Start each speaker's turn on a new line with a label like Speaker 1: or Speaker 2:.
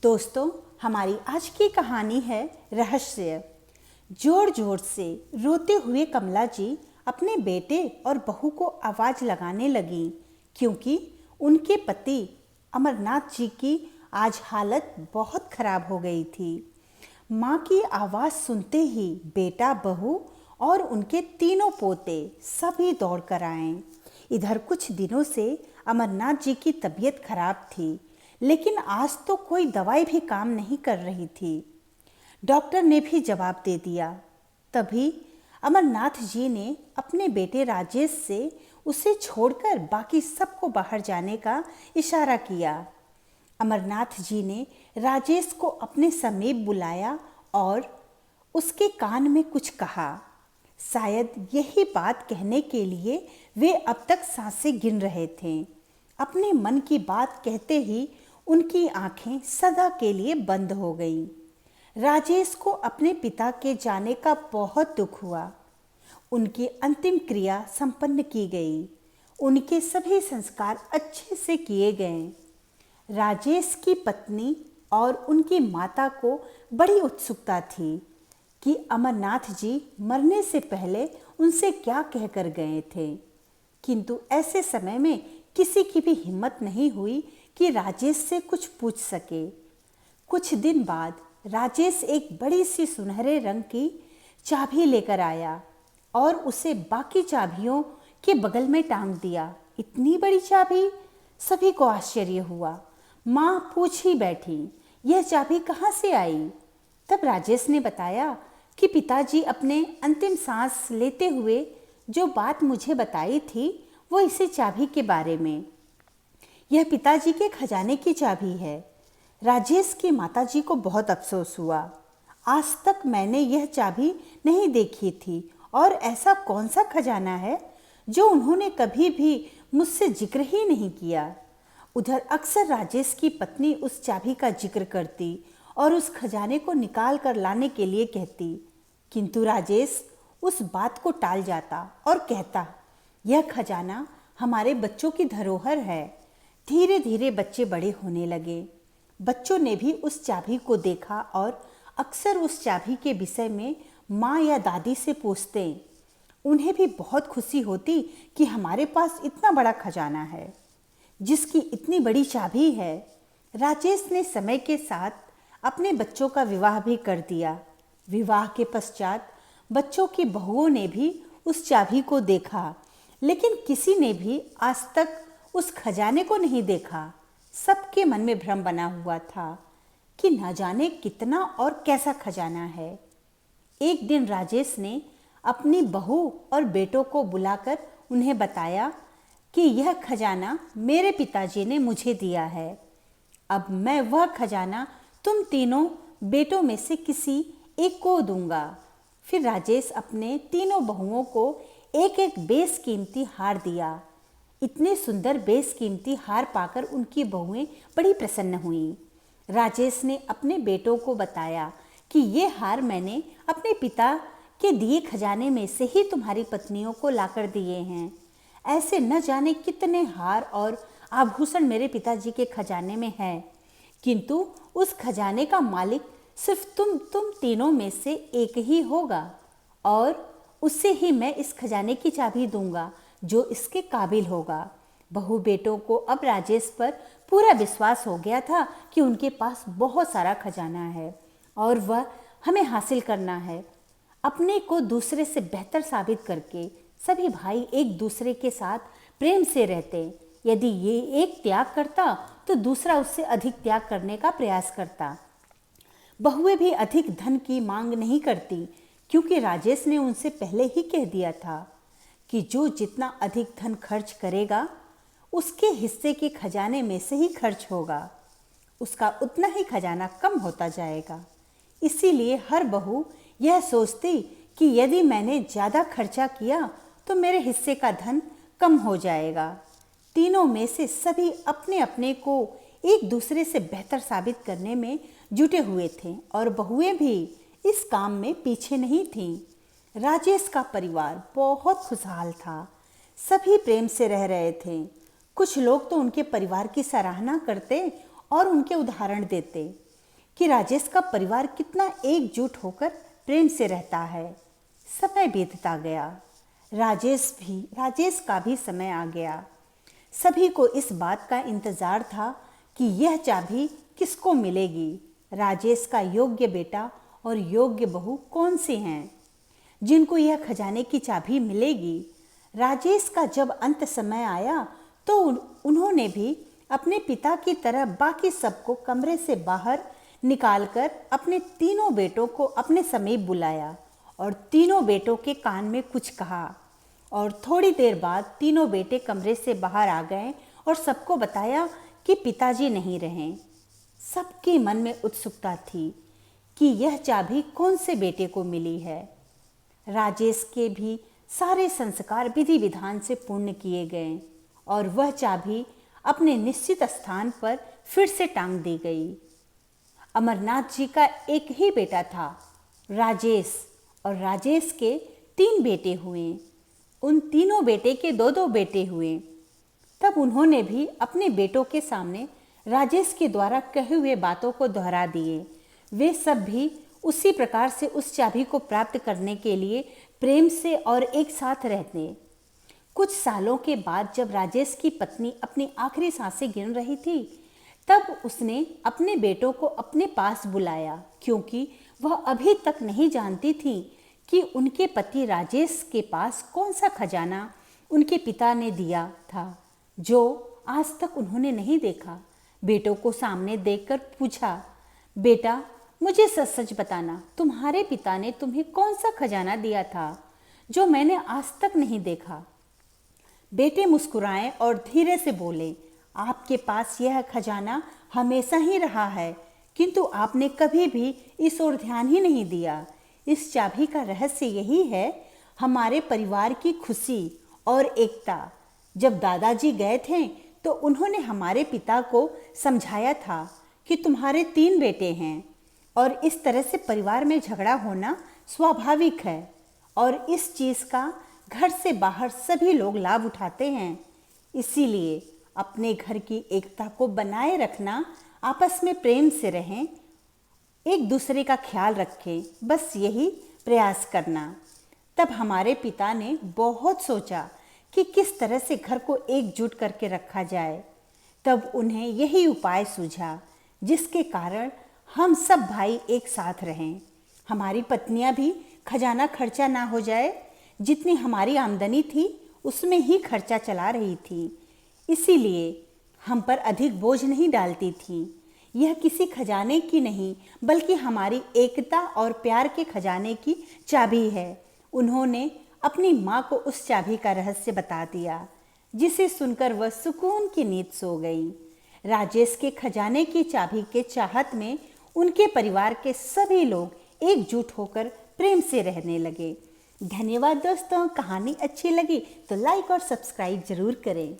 Speaker 1: दोस्तों, हमारी आज की कहानी है रहस्य। जोर जोर से रोते हुए कमला जी अपने बेटे और बहू को आवाज़ लगाने लगी क्योंकि उनके पति अमरनाथ जी की आज हालत बहुत खराब हो गई थी। माँ की आवाज़ सुनते ही बेटा, बहू और उनके तीनों पोते सभी दौड़ कर आए। इधर कुछ दिनों से अमरनाथ जी की तबीयत खराब थी, लेकिन आज तो कोई दवाई भी काम नहीं कर रही थी। डॉक्टर ने भी जवाब दे दिया। तभी अमरनाथ जी ने अपने बेटे राजेश से उसे छोड़कर बाकी सबको बाहर जाने का इशारा किया। अमरनाथ जी ने राजेश को अपने समीप बुलाया और उसके कान में कुछ कहा। शायद यही बात कहने के लिए वे अब तक सांसें गिन रहे थे। अपने मन की बात कहते ही उनकी आंखें सदा के लिए बंद हो गईं। राजेश को अपने पिता के जाने का बहुत दुख हुआ। उनकी अंतिम क्रिया संपन्न की गई। उनके सभी संस्कार अच्छे से किए गए। राजेश की पत्नी और उनकी माता को बड़ी उत्सुकता थी कि अमरनाथ जी मरने से पहले उनसे क्या कहकर गए थे, किंतु ऐसे समय में किसी की भी हिम्मत नहीं हुई कि राजेश से कुछ पूछ सके। कुछ दिन बाद राजेश एक बड़ी सी सुनहरे रंग की चाबी लेकर आया और उसे बाकी चाबियों के बगल में टांग दिया। इतनी बड़ी चाबी! सभी को आश्चर्य हुआ। माँ पूछ ही बैठी, यह चाबी कहाँ से आई? तब राजेश ने बताया कि पिताजी अपने अंतिम सांस लेते हुए जो बात मुझे बताई थी वो इसी चाबी के बारे में। यह पिताजी के खजाने की चाबी है। राजेश की माताजी को बहुत अफसोस हुआ। आज तक मैंने यह चाबी नहीं देखी थी और ऐसा कौन सा खजाना है जो उन्होंने कभी भी मुझसे जिक्र ही नहीं किया। उधर अक्सर राजेश की पत्नी उस चाबी का जिक्र करती और उस खजाने को निकाल कर लाने के लिए कहती, किंतु राजेश उस बात को टाल जाता और कहता, यह खजाना हमारे बच्चों की धरोहर है। धीरे धीरे बच्चे बड़े होने लगे। बच्चों ने भी उस चाबी को देखा और अक्सर उस चाबी के विषय में माँ या दादी से पूछते। उन्हें भी बहुत खुशी होती कि हमारे पास इतना बड़ा खजाना है जिसकी इतनी बड़ी चाबी है। राजेश ने समय के साथ अपने बच्चों का विवाह भी कर दिया। विवाह के पश्चात बच्चों की बहुओं ने भी उस चाबी को देखा, लेकिन किसी ने भी आज तक उस खजाने को नहीं देखा। सबके मन में भ्रम बना हुआ था कि न जाने कितना और कैसा खजाना है। एक दिन राजेश ने अपनी बहू और बेटों को बुलाकर उन्हें बताया कि यह खजाना मेरे पिताजी ने मुझे दिया है। अब मैं वह खजाना तुम तीनों बेटों में से किसी एक को दूंगा। फिर राजेश अपने तीनों बहुओं को एक एक बेशकीमती हार दिया। इतने सुंदर बेशकीमती हार पाकर उनकी बहुएं बड़ी प्रसन्न हुईं। राजेश ने अपने बेटों को बताया कि ये हार मैंने अपने पिता के दिए खजाने में से ही तुम्हारी पत्नियों को लाकर दिए हैं। ऐसे न जाने कितने हार और आभूषण मेरे पिताजी के खजाने में है, किंतु उस खजाने का मालिक सिर्फ तुम तीनों में से एक ही होगा और उससे ही मैं इस खजाने की चाबी दूंगा जो इसके काबिल होगा। बहू बेटों को अब राजेश पर पूरा विश्वास हो गया था कि उनके पास बहुत सारा खजाना है और वह हमें हासिल करना है। अपने को दूसरे से बेहतर साबित करके सभी भाई एक दूसरे के साथ प्रेम से रहते। यदि ये एक त्याग करता तो दूसरा उससे अधिक त्याग करने का प्रयास करता। बहुएं भी अधिक धन की मांग नहीं करती, क्योंकि राजेश ने उनसे पहले ही कह दिया था कि जो जितना अधिक धन खर्च करेगा उसके हिस्से के खजाने में से ही खर्च होगा, उसका उतना ही खजाना कम होता जाएगा। इसीलिए हर बहू यह सोचती कि यदि मैंने ज़्यादा खर्चा किया तो मेरे हिस्से का धन कम हो जाएगा। तीनों में से सभी अपने अपने को एक दूसरे से बेहतर साबित करने में जुटे हुए थे और बहुएं भी इस काम में पीछे नहीं थीं। राजेश का परिवार बहुत खुशहाल था। सभी प्रेम से रह रहे थे। कुछ लोग तो उनके परिवार की सराहना करते और उनके उदाहरण देते। कि राजेश का परिवार कितना एकजुट होकर प्रेम से रहता है। समय बीतता गया। राजेश का भी समय आ गया। सभी को इस बात का इंतजार था कि यह चाबी किसको मिलेगी। राजेश का योग्य बेटा और योग्य बहू कौन से हैं जिनको यह खजाने की चाबी मिलेगी। राजेश का जब अंत समय आया तो उन्होंने भी अपने पिता की तरह बाकी सबको कमरे से बाहर निकालकर अपने तीनों बेटों को अपने समीप बुलाया और तीनों बेटों के कान में कुछ कहा। और थोड़ी देर बाद तीनों बेटे कमरे से बाहर आ गए और सबको बताया कि पिताजी नहीं रहे। सबके मन में उत्सुकता थी कि यह चाबी कौन से बेटे को मिली है। राजेश के भी सारे संस्कार विधि विधान से पूर्ण किए गए और वह चाबी अपने निश्चित स्थान पर फिर से टांग दी गई। अमरनाथ जी का एक ही बेटा था राजेश, और राजेश के 3 बेटे हुए। उन तीनों बेटे के 2-2 बेटे हुए। तब उन्होंने भी अपने बेटों के सामने राजेश के द्वारा कहे हुए बातों को दोहरा दिए। वे सब भी उसी प्रकार से उस चाबी को प्राप्त करने के लिए प्रेम से और एक साथ रहते। कुछ सालों के बाद जब राजेश की पत्नी अपनी आखिरी सांसें गिन रही थी, तब उसने अपने बेटों को अपने पास बुलाया, क्योंकि वह अभी तक नहीं जानती थी कि उनके पति राजेश के पास कौन सा खजाना उनके पिता ने दिया था, जो आज तक उन्होंने नहीं देखा। बेटों को सामने देखकर पूछा, बेटा मुझे सच सच बताना, तुम्हारे पिता ने तुम्हें कौन सा खजाना दिया था जो मैंने आज तक नहीं देखा। बेटे मुस्कुराए और धीरे से बोले, आपके पास यह खजाना हमेशा ही रहा है, किंतु आपने कभी भी इस ओर ध्यान ही नहीं दिया। इस चाबी का रहस्य यही है, हमारे परिवार की खुशी और एकता। जब दादाजी गए थे तो उन्होंने हमारे पिता को समझाया था कि तुम्हारे 3 बेटे हैं और इस तरह से परिवार में झगड़ा होना स्वाभाविक है, और इस चीज़ का घर से बाहर सभी लोग लाभ उठाते हैं। इसीलिए अपने घर की एकता को बनाए रखना, आपस में प्रेम से रहें, एक दूसरे का ख्याल रखें, बस यही प्रयास करना। तब हमारे पिता ने बहुत सोचा कि किस तरह से घर को एकजुट करके रखा जाए। तब उन्हें यही उपाय सूझा जिसके कारण हम सब भाई एक साथ रहें। हमारी पत्नियां भी खजाना खर्चा ना हो जाए, जितनी हमारी आमदनी थी उसमें ही खर्चा चला रही थी, इसीलिए हम पर अधिक बोझ नहीं डालती थी। यह किसी खजाने की नहीं, बल्कि हमारी एकता और प्यार के खजाने की चाबी है। उन्होंने अपनी माँ को उस चाबी का रहस्य बता दिया, जिसे सुनकर वह सुकून की नींद सो गई। राजेश के खजाने की चाबी के चाहत में उनके परिवार के सभी लोग एकजुट होकर प्रेम से रहने लगे। धन्यवाद दोस्तों, कहानी अच्छी लगी तो लाइक और सब्सक्राइब जरूर करें।